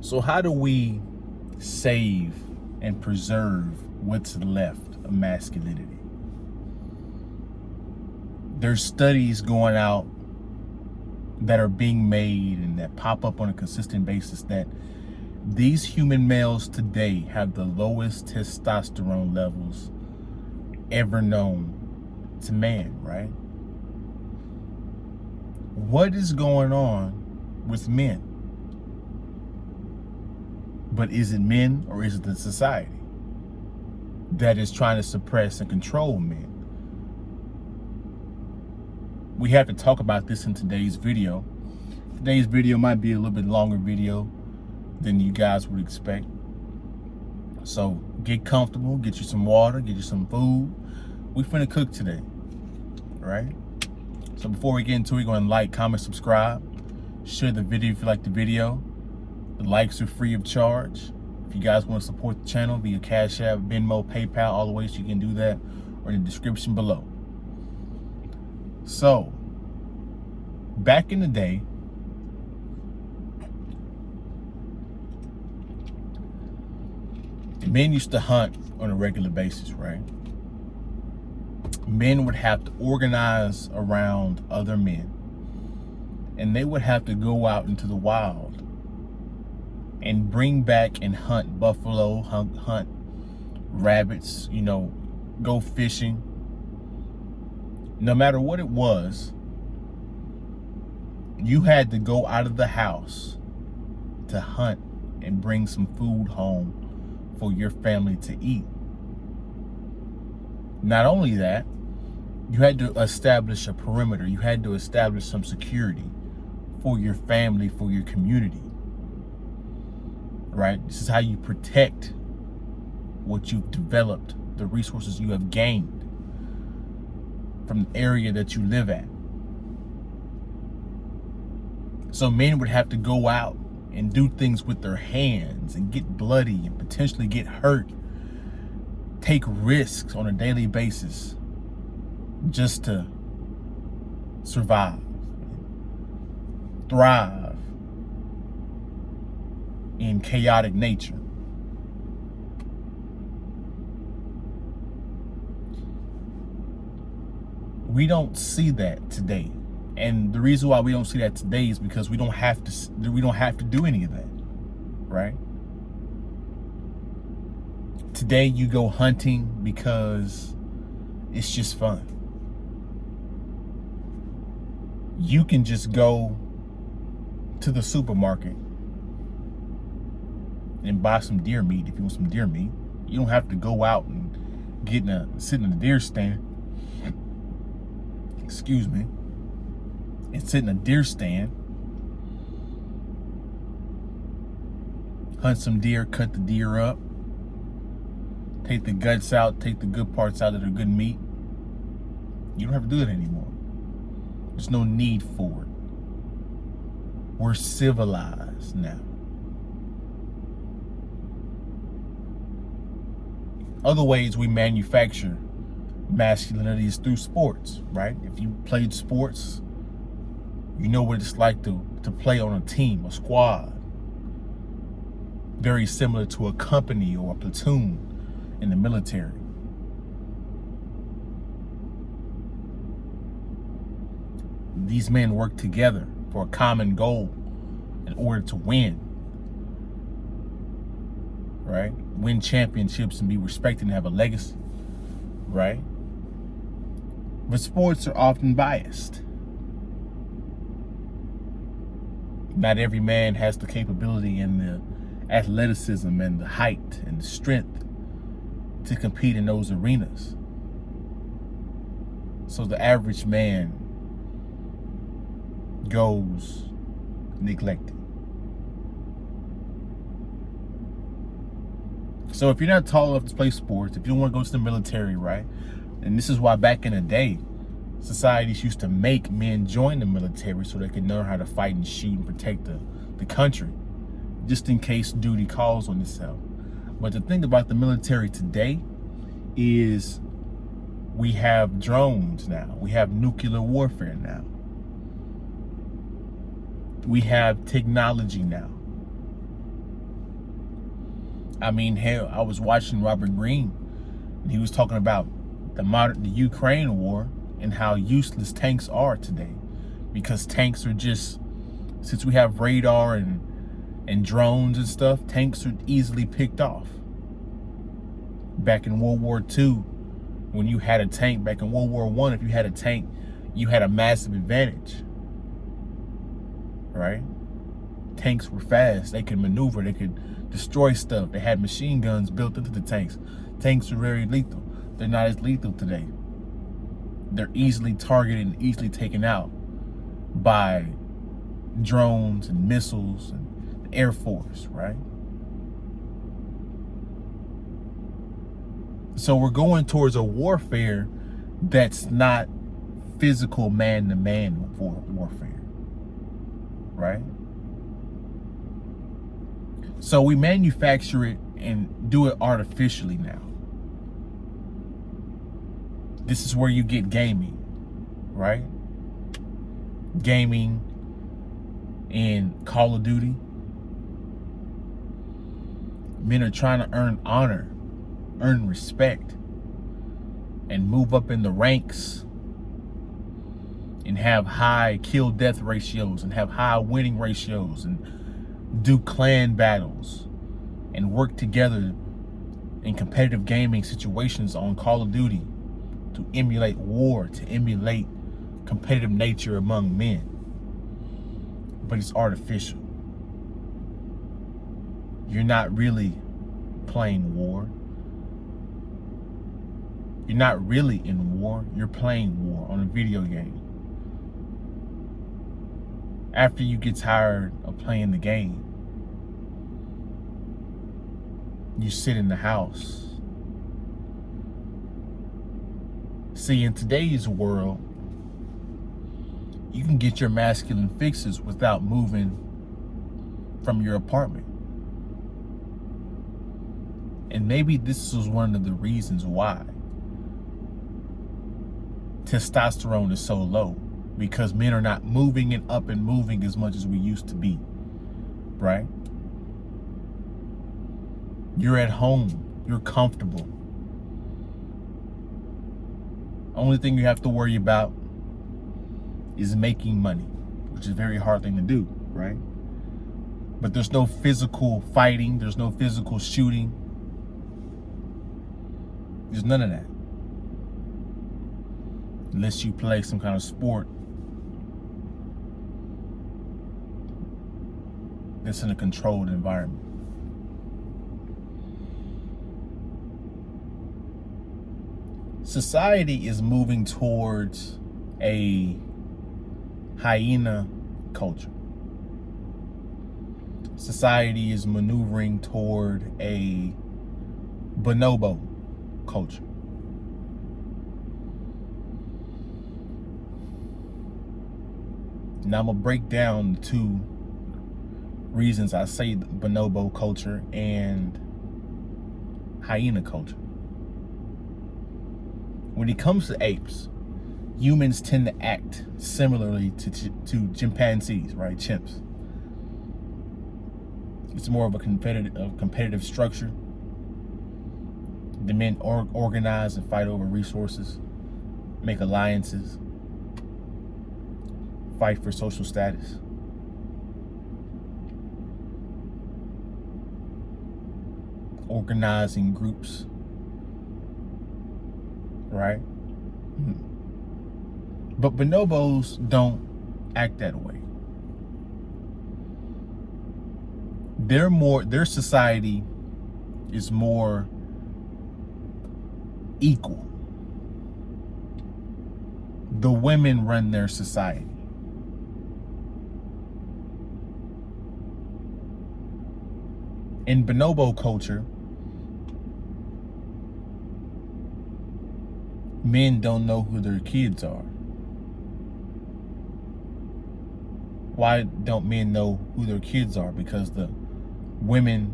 So how do we save and preserve what's left of masculinity? There's studies going out that are being made and that pop up on a consistent basis that these human males today have the lowest testosterone levels ever known to man, right? What is going on with men? But is it men or is it the society that is trying to suppress and control men? We have to talk about this in today's video. Today's video might be a little bit longer video than you guys would expect. So get comfortable, get you some water, get you some food. We finna cook today, all right? So before we get into it, go and like, comment, subscribe. Share the video if you like the video. The likes are free of charge. If you guys want to support the channel via Cashapp, Venmo, PayPal, all the ways you can do that are in the description below. So, back in the day, men used to hunt on a regular basis, right? Men would have to organize around other men, and they would have to go out into the wild and bring back and hunt buffalo, hunt rabbits, go fishing. No matter what it was, you had to go out of the house to hunt and bring some food home for your family to eat. Not only that, you had to establish a perimeter. You had to establish some security for your family, for your community, right? This is how you protect what you've developed, the resources you have gained from the area that you live at. So men would have to go out and do things with their hands and get bloody and potentially get hurt, take risks on a daily basis just to survive, thrive in chaotic nature. We don't see that today. And the reason why we don't see that today is because we don't have to do any of that, right? Today you go hunting because it's just fun. You can just go to the supermarket and buy some deer meat if you want some deer meat. You don't have to go out and sit in a deer stand. Excuse me. And sit in a deer stand, hunt some deer, cut the deer up, take the guts out, take the good parts out that are good meat. You don't have to do it anymore. There's no need for it. We're civilized now. Other ways we manufacture masculinity is through sports, right? If you played sports, you know what it's like to play on a team, a squad. Very similar to a company or a platoon in the military. These men work together for a common goal in order to win, right? Win championships and be respected and have a legacy, right? But sports are often biased. Not every man has the capability and the athleticism and the height and the strength to compete in those arenas. So the average man goes neglected. So if you're not tall enough to play sports, if you don't want to go to the military, right? And this is why back in the day, societies used to make men join the military so they could learn how to fight and shoot and protect the country, just in case duty calls on itself. But the thing about the military today is we have drones now. We have nuclear warfare now. We have technology now. I mean, hell, I was watching Robert Greene, and he was talking about the Ukraine war and how useless tanks are today, because tanks are just, since we have radar and drones and stuff, tanks are easily picked off. Back in World War II, when you had a tank, back in World War I, if you had a tank, you had a massive advantage, right? Tanks were fast, they could maneuver, they could destroy stuff. They had machine guns built into the tanks. Tanks are very lethal. They're not as lethal today. They're easily targeted and easily taken out by drones and missiles and the Air Force, right? So we're going towards a warfare that's not physical man-to-man warfare, right? So we manufacture it and do it artificially now. This is where you get gaming, right? Gaming in Call of Duty. Men are trying to earn honor, earn respect, and move up in the ranks and have high kill-death ratios and have high winning ratios and do clan battles and work together in competitive gaming situations on Call of Duty to emulate war, to emulate competitive nature among men. But it's artificial. You're not really playing war. You're not really in war. You're playing war on a video game. After you get tired of playing the game, you sit in the house. See, in today's world, you can get your masculine fixes without moving from your apartment. And maybe this is one of the reasons why testosterone is so low, because men are not moving and up and moving as much as we used to be, right? You're at home, you're comfortable. Only thing you have to worry about is making money, which is a very hard thing to do, right? But there's no physical fighting, there's no physical shooting. There's none of that. Unless you play some kind of sport that's in a controlled environment. Society is moving towards a hyena culture. Society is maneuvering toward a bonobo culture. Now I'm gonna break down the two reasons I say bonobo culture and hyena culture. When it comes to apes, humans tend to act similarly to chimpanzees, right? Chimps. It's more of a competitive structure. The men organize and fight over resources, make alliances, fight for social status. Organizing groups, right? But bonobos don't act that way. Their society is more equal. The women run their society. In bonobo culture, men don't know who their kids are. Why don't men know who their kids are? Because the women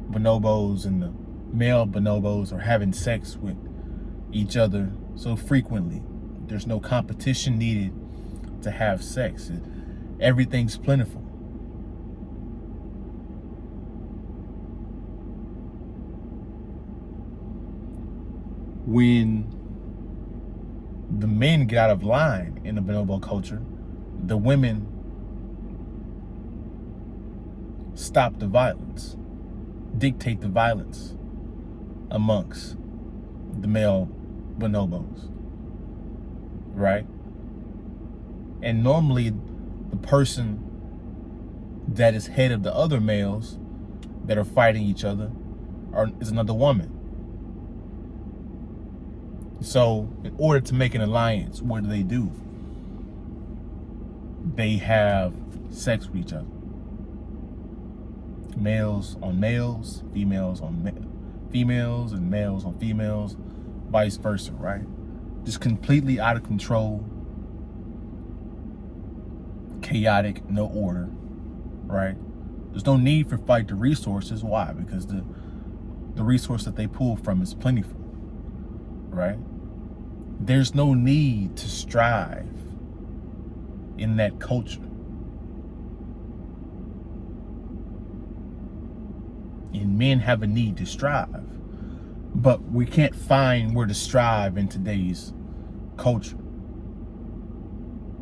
bonobos and the male bonobos are having sex with each other so frequently. There's no competition needed to have sex. Everything's plentiful. When the men get out of line in the bonobo culture, the women stop the violence, dictate the violence amongst the male bonobos, right? And normally the person that is head of the other males that are fighting each other is another woman. So in order to make an alliance, what do? They have sex with each other. Males on males, females on females, and males on females, vice versa, right? Just completely out of control, chaotic, no order, right? There's no need for fight the resources. Why? Because the resource that they pull from is plentiful, right? There's no need to strive in that culture. And men have a need to strive, but we can't find where to strive in today's culture.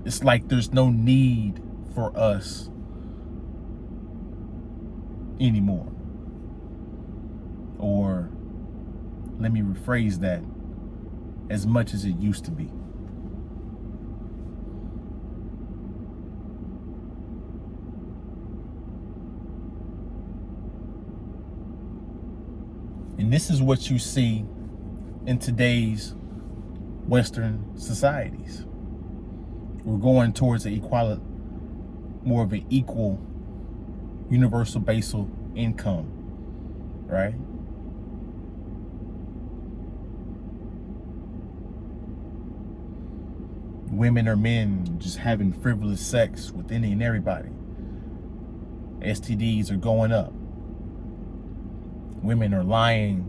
It's like there's no need for us anymore. Or let me rephrase that, as much as it used to be. And this is what you see in today's Western societies. We're going towards an equality, more of an equal universal basic income, right? Women or men just having frivolous sex with any and everybody. STDs are going up. Women are lying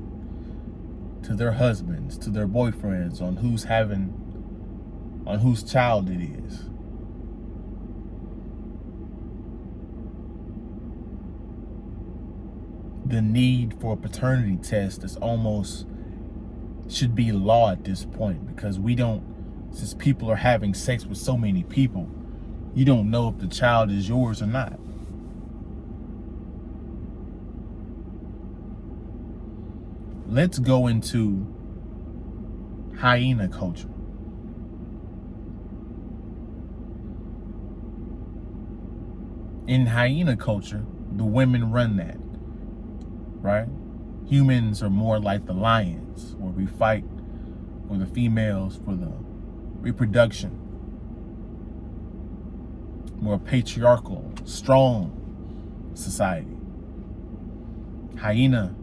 to their husbands, to their boyfriends on whose child it is. The need for a paternity test is almost should be law at this point, because since people are having sex with so many people, you don't know if the child is yours or not. Let's go into hyena culture. In hyena culture, the women run that, right? Humans are more like the lions, where we fight for the females for the reproduction. More patriarchal, strong society. Hyena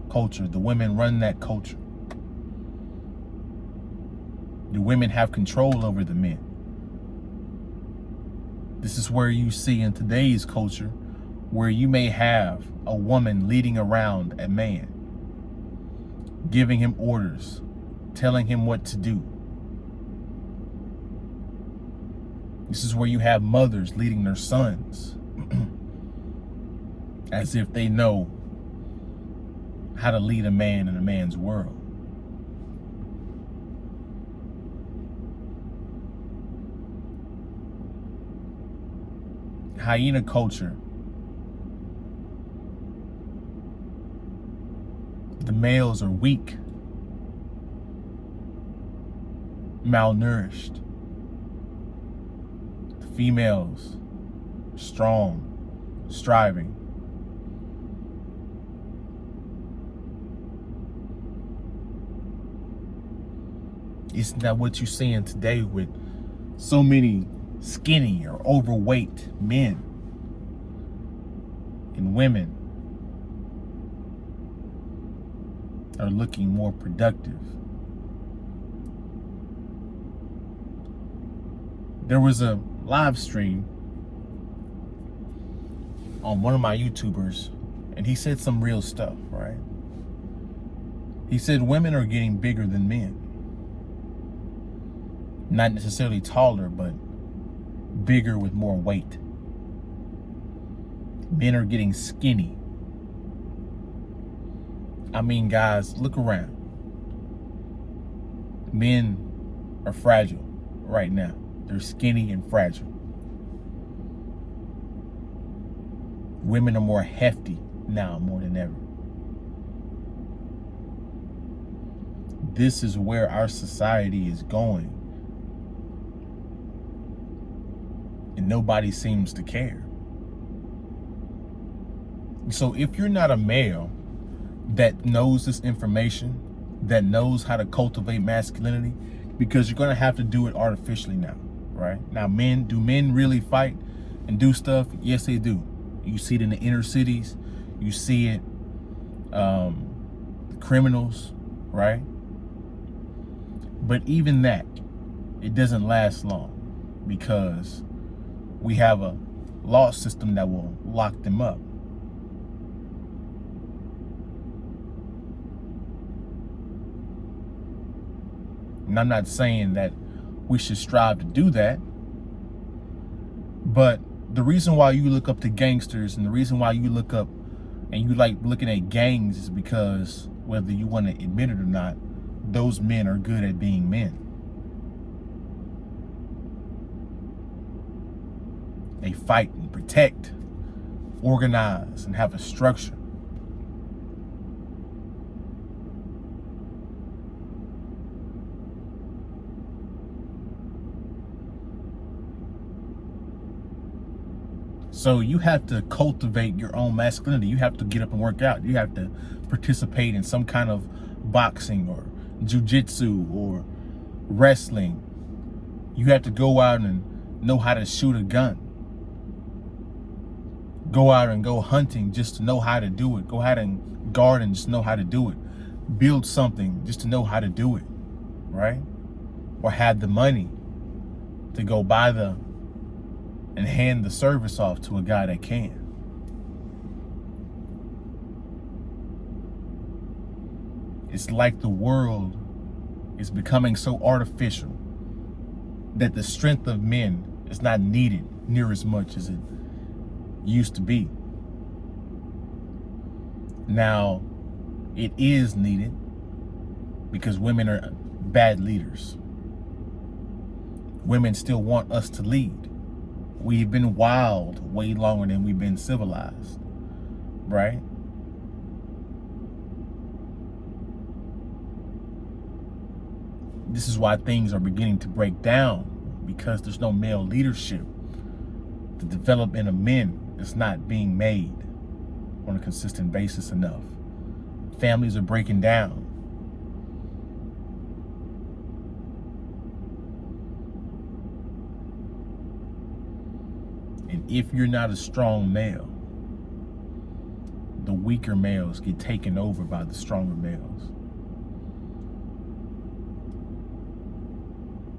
culture, the women run that culture. The women have control over the men. This is where you see in today's culture where you may have a woman leading around a man, giving him orders, telling him what to do. This is where you have mothers leading their sons as if they know how to lead a man in a man's world. Hyena culture, the males are weak, malnourished. The females are strong, striving. Isn't that what you're seeing today with so many skinny or overweight men and women are looking more productive? There was a live stream on one of my YouTubers, and he said some real stuff, right? He said women are getting bigger than men. Not necessarily taller, but bigger with more weight. Men are getting skinny. I mean, guys, look around. Men are fragile right now. They're skinny and fragile. Women are more hefty now more than ever. This is where our society is going. And nobody seems to care. So if you're not a male that knows this information, that knows how to cultivate masculinity, because you're going to have to do it artificially now, right? Now, do men really fight and do stuff? Yes, they do. You see it in the inner cities. You see it, the criminals, right? But even that, it doesn't last long, because we have a law system that will lock them up. And I'm not saying that we should strive to do that, but the reason why you look up to gangsters and the reason why you look up and you like looking at gangs is because, whether you want to admit it or not, those men are good at being men. They fight and protect, organize, and have a structure. So you have to cultivate your own masculinity. You have to get up and work out. You have to participate in some kind of boxing or jiu-jitsu or wrestling. You have to go out and know how to shoot a gun. Go out and go hunting just to know how to do it. Go out and garden just to know how to do it. Build something just to know how to do it, right? Or have the money to go buy and hand the service off to a guy that can. It's like the world is becoming so artificial that the strength of men is not needed near as much as it used to be. Now, it is needed because women are bad leaders. Women still want us to lead. We've been wild way longer than we've been civilized, right? This is why things are beginning to break down, because there's no male leadership. The development of men is not being made on a consistent basis enough. Families are breaking down. And if you're not a strong male, the weaker males get taken over by the stronger males.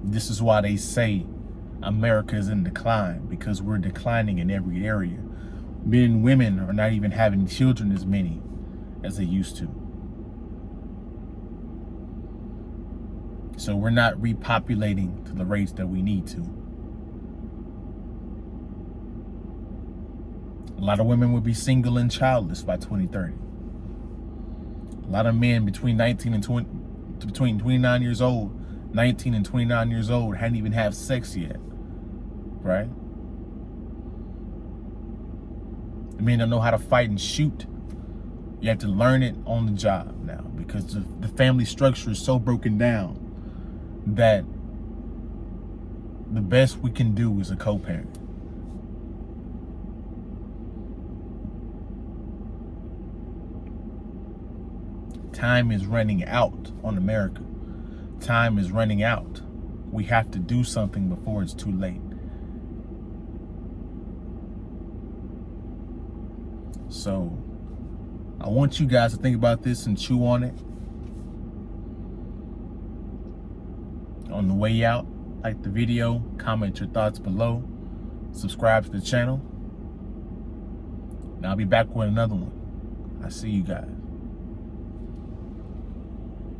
This is why they say America is in decline, because we're declining in every area. Men and women are not even having children as many as they used to. So we're not repopulating to the rates that we need to. A lot of women will be single and childless by 2030. A lot of men between 29 years old, 19 and 29 years old hadn't even had sex yet, right? The men don't know how to fight and shoot. You have to learn it on the job now, because the family structure is so broken down that the best we can do is a co-parent. Time is running out on America. Time is running out. We have to do something before it's too late. So I want you guys to think about this and chew on it. On the way out, like the video, comment your thoughts below, subscribe to the channel, and I'll be back with another one. I see you guys.